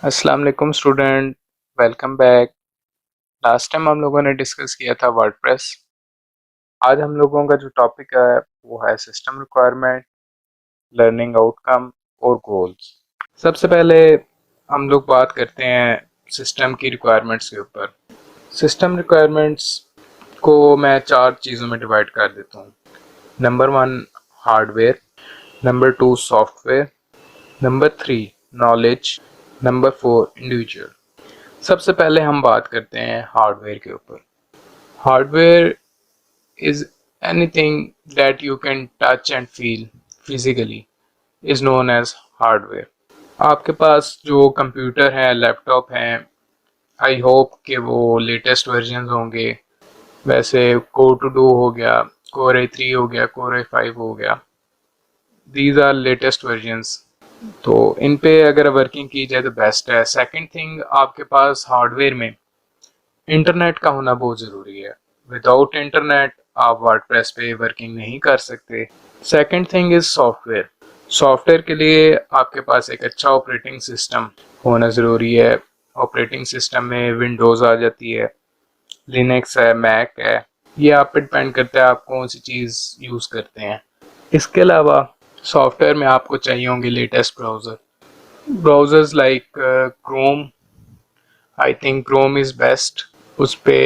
अस्सलाम वालेकुम student, welcome back. Last time हम लोगों ने डिस्कस किया था वर्डप्रेस। आज हम लोगों का जो टॉपिक है वो है सिस्टम रिक्वायरमेंट, लर्निंग आउटकम और गोल्स। सबसे पहले हम लोग बात करते हैं सिस्टम की रिक्वायरमेंट्स के ऊपर। सिस्टम रिक्वायरमेंट्स को मैं चार चीज़ों में डिवाइड कर देता हूँ। Number one hardware, number two software, number three knowledge, number four individual. सबसे पहले हम बात करते हैं हार्डवेयर के ऊपर। Hardware is anything that you can touch and feel physically is known as hardware. आपके पास जो कंप्यूटर है, लैपटॉप हैं, आई होप कि वो लेटेस्ट वर्जन होंगे। वैसे कोर टू डू हो गया, कोर i3 हो गया, कोर i5 हो गया, दीज आर लेटेस्ट वर्जन्स। तो इन पे अगर वर्किंग की जाए तो बेस्ट है। सेकंड थिंग, आपके पास हार्डवेयर में इंटरनेट का होना बहुत ज़रूरी है। विदाउट इंटरनेट आप वर्डप्रेस पे वर्किंग नहीं कर सकते। Second thing is software. Software के लिए आपके पास एक अच्छा ऑपरेटिंग सिस्टम होना ज़रूरी है। ऑपरेटिंग सिस्टम में विंडोज़ आ जाती है, लिनक्स है, मैक है। ये आप पे डिपेंड करता है आप कौन सी चीज़ यूज़ करते हैं। इसके अलावा सॉफ्टवेयर में आपको चाहिए होंगे latest browser. Browsers like Chrome, I think Chrome is best. उस पे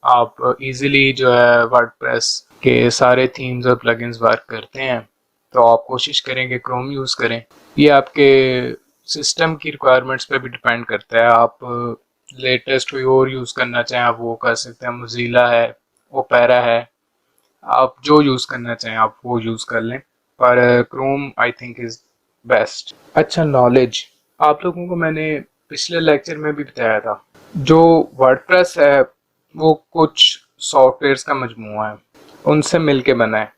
आप इजीली जो है वर्डप्रेस के सारे थीम्स और प्लगइन्स वर्क करते हैं। तो आप कोशिश करेंगे क्रोम यूज़ करें। ये आपके सिस्टम की रिक्वायरमेंट्स पे भी डिपेंड करता है। आप लेटेस्ट कोई और यूज़ करना चाहें आप वो कर सकते हैं। मोज़िला है, ओपेरा है, आप जो यूज़ करना चाहें आप वो यूज़ कर लें, पर Chrome I think is best. अच्छा, नॉलेज। आप लोगों को मैंने पिछले लेक्चर में भी बताया था, जो वर्डप्रेस है वो कुछ सॉफ्टवेयर्स का मजमूआ है, उनसे मिलके बना है।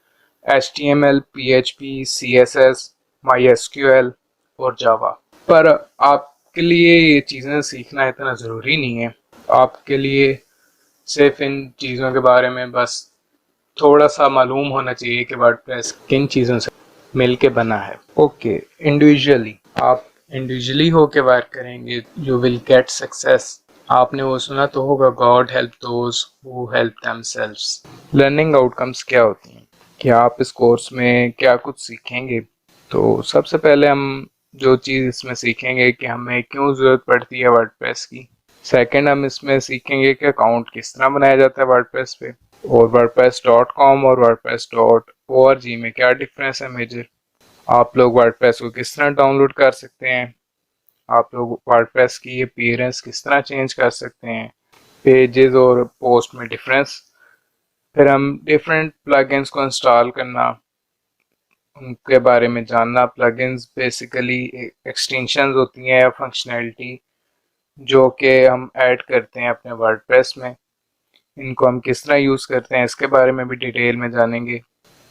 HTML, PHP, CSS, MySQL और जावा। पर आपके लिए ये चीज़ें सीखना इतना ज़रूरी नहीं है। आपके लिए सिर्फ इन चीज़ों के बारे में बस थोड़ा सा मालूम होना चाहिए कि वर्डप्रेस किन चीज़ों से मिल के बना है। ओके, इंडिविजुअली आप इंडिविजुअली होके वर्क करेंगे, यू विल गेट सक्सेस। आपने वो सुना तो होगा, God help those who help themselves. Learning outcomes क्या होती हैं, कि आप इस कोर्स में क्या कुछ सीखेंगे। तो सबसे पहले हम जो चीज़ इसमें सीखेंगे कि हमें क्यों ज़रूरत पड़ती है वर्डप्रेस की। सेकंड, हम इसमें सीखेंगे कि अकाउंट किस तरह बनाया जाता है वर्डप्रेस पे, और wordpress.com और wordpress.org में क्या डिफरेंस है मेजर। आप लोग वर्डप्रेस को किस तरह डाउनलोड कर सकते हैं, आप लोग वर्डप्रेस की अपीयरेंस किस तरह चेंज कर सकते हैं, पेजेस और पोस्ट में डिफरेंस। फिर हम डिफरेंट प्लगइन्स को इंस्टॉल करना, उनके बारे में जानना। प्लगइन्स बेसिकली एक्सटेंशंस होती हैं या फंक्शनैलिटी जो कि हम ऐड करते हैं अपने वर्डप्रेस में। इनको हम किस तरह यूज़ करते हैं इसके बारे में भी डिटेल में जानेंगे।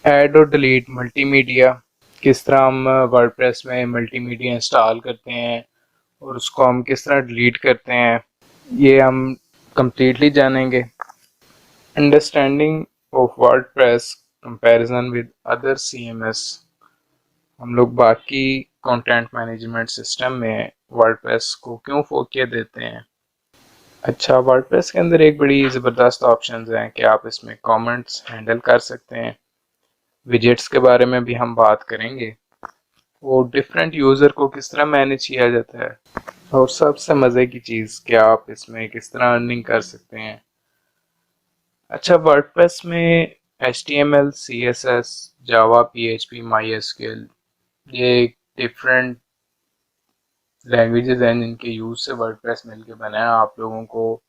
ऐड और डिलीट मल्टीमीडिया, किस तरह हम वर्डप्रेस में मल्टीमीडिया इंस्टॉल करते हैं और उसको हम किस तरह डिलीट करते हैं, ये हम कम्प्लीटली जानेंगे। Understanding of WordPress comparison with other CMS। हम लोग बाकी कंटेंट मैनेजमेंट सिस्टम में वर्डप्रेस को क्यों फोकियत देते हैं। अच्छा, वर्डप्रेस के अंदर एक बड़ी ज़बरदस्त ऑप्शंस हैं कि आप इसमें कमेंट्स हैंडल कर सकते हैं। विजेट्स के बारे में भी हम बात करेंगे, वो डिफरेंट यूज़र को किस तरह मैनेज किया जाता है। और सबसे मज़े की चीज़ कि आप इसमें किस तरह अर्निंग कर सकते हैं। अच्छा, वर्डप्रेस में HTML, CSS, जावा, PHP, MySQL, ये डिफरेंट लैंग्वेजेस हैं जिनके यूज़ से वर्डप्रेस मिलके बना है। आप लोगों को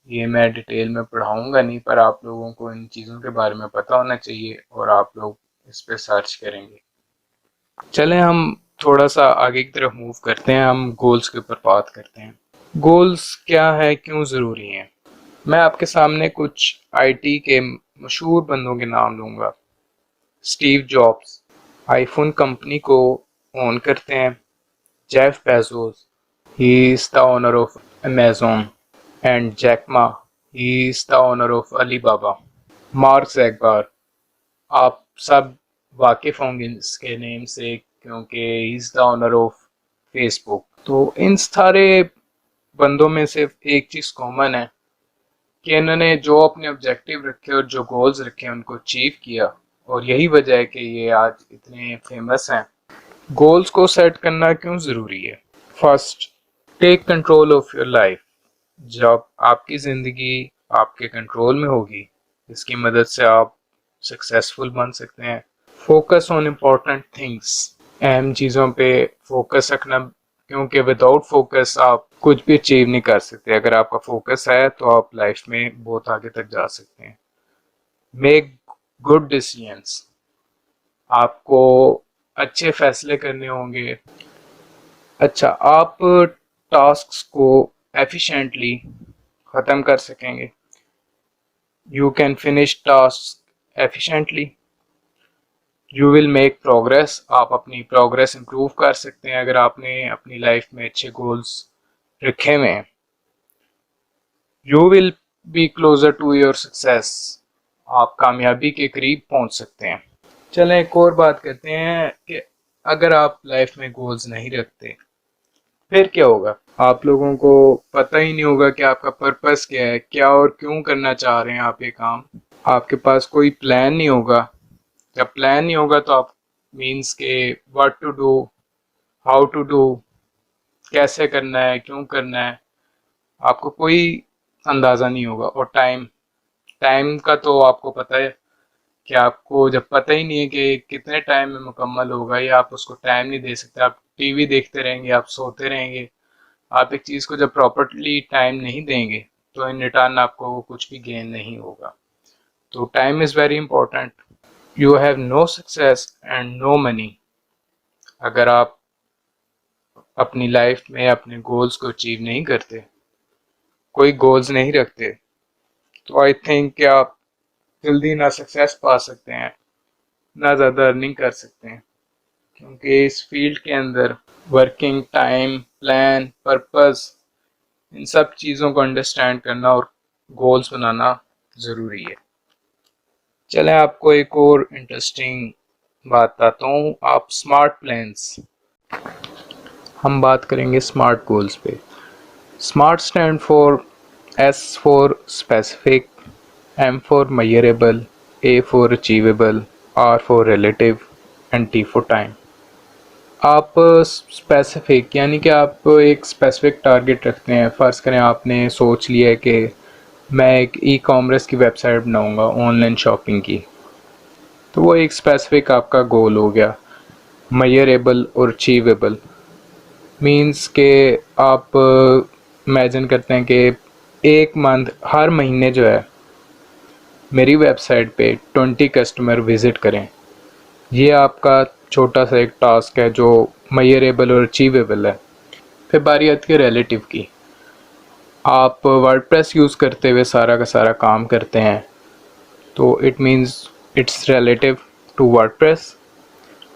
ये मैं डिटेल में पढ़ाऊंगा नहीं, पर आप लोगों को इन चीज़ों के बारे में पता होना चाहिए और आप लोग इस पे सर्च करेंगे। चलें हम थोड़ा सा आगे की तरफ मूव करते हैं, हम गोल्स के ऊपर बात करते हैं। गोल्स क्या है, क्यों ज़रूरी हैं। मैं आपके सामने कुछ IT के मशहूर बंदों के नाम लूँगा। स्टीव जॉब्स आईफोन कंपनी को ओन करते हैं। Jeff Bezos, he is the owner of Amazon. And Jack Ma, he is the owner of Alibaba. Mark Zuckerberg, आप सब वाकिफ़ होंगे इसके नेम से क्योंकि he is the owner of Facebook. तो इन सारे बंदों में सिर्फ एक चीज़ कॉमन है कि इन्होंने जो अपने ऑब्जेक्टिव रखे और जो गोल्स रखे उनको अचीव किया, और यही वजह है कि ये आज इतने फेमस हैं। गोल्स को सेट करना क्यों ज़रूरी है? First, take control of your life. जब आपकी ज़िंदगी आपके कंट्रोल में होगी, इसकी मदद से आप सक्सेसफुल बन सकते हैं। Focus on important things. अहम चीज़ों पे फोकस रखना, क्योंकि विदाउट फोकस आप कुछ भी अचीव नहीं कर सकते। अगर आपका फोकस है तो आप लाइफ में बहुत आगे तक जा सकते हैं। Make good decisions. आपको अच्छे फैसले करने होंगे। अच्छा, आप टास्क्स को एफिशिएंटली ख़त्म कर सकेंगे। You can finish task efficiently. You will make progress. आप अपनी प्रोग्रेस इम्प्रूव कर सकते हैं अगर आपने अपनी लाइफ में अच्छे गोल्स रखे हुए हैं। You will be closer to your success. आप कामयाबी के करीब पहुंच सकते हैं। चलें एक और बात करते हैं कि अगर आप लाइफ में गोल्स नहीं रखते फिर क्या होगा? आप लोगों को पता ही नहीं होगा कि आपका पर्पस क्या है, क्या और क्यों करना चाह रहे हैं आप ये काम। आपके पास कोई प्लान नहीं होगा। जब प्लान नहीं होगा तो आप मीन्स के what to do, how to do, कैसे करना है, क्यों करना है, आपको कोई अंदाज़ा नहीं होगा। और टाइम टाइम का तो आपको पता है कि आपको जब पता ही नहीं है कि कितने टाइम में मुकम्मल होगा, या आप उसको टाइम नहीं दे सकते। आप टीवी देखते रहेंगे, आप सोते रहेंगे। आप एक चीज़ को जब प्रॉपर्ली टाइम नहीं देंगे तो इन रिटर्न आपको कुछ भी गेन नहीं होगा। तो time is very important. You have no success and no money अगर आप अपनी लाइफ में अपने गोल्स को अचीव नहीं करते, कोई गोल्स नहीं रखते, तो आई थिंक कि आप जल्दी ना सक्सेस पा सकते हैं, ना ज़्यादा अर्निंग कर सकते हैं। क्योंकि इस फील्ड के अंदर वर्किंग, टाइम, प्लान, पर्पस, इन सब चीज़ों को अंडरस्टैंड करना और गोल्स बनाना ज़रूरी है। चलें आपको एक और इंटरेस्टिंग बात बताता हूँ। आप स्मार्ट प्लान्स, हम बात करेंगे स्मार्ट गोल्स पे। Smart stand for S for specific, M for measurable, A for achievable, R for relative and T for time. आप स्पेसिफिक यानी कि आप एक स्पेसिफिक टारगेट रखते हैं। फ़र्ज़ करें आपने सोच लिया है कि मैं एक ई कॉमर्स की वेबसाइट बनाऊंगा, ऑनलाइन शॉपिंग की, तो वो एक स्पेसिफिक आपका गोल हो गया। मेजरेबल और अचीवेबल मींस के आप इमेजिन करते हैं कि एक मंथ, हर महीने जो है मेरी वेबसाइट पे 20 कस्टमर विज़िट करें। ये आपका छोटा सा एक टास्क है जो मेजरेबल और अचीवेबल है। फिर बारी आती है रिलेटिव की। आप वर्डप्रेस यूज़ करते हुए सारा का सारा काम करते हैं, तो it means it's relative to WordPress.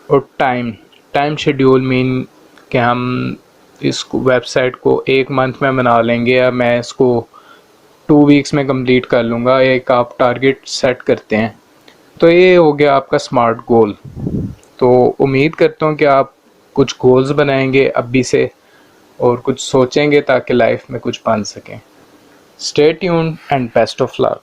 और टाइम टाइम शेड्यूल मीन कि हम इस वेबसाइट को एक मंथ में बना लेंगे या मैं इसको 2 वीक्स में कंप्लीट कर लूँगा, एक आप टारगेट सेट करते हैं। तो ये हो गया आपका स्मार्ट गोल। तो उम्मीद करता हूँ कि आप कुछ गोल्स बनाएंगे अभी से और कुछ सोचेंगे ताकि लाइफ में कुछ बन सकें। Stay tuned and best of luck.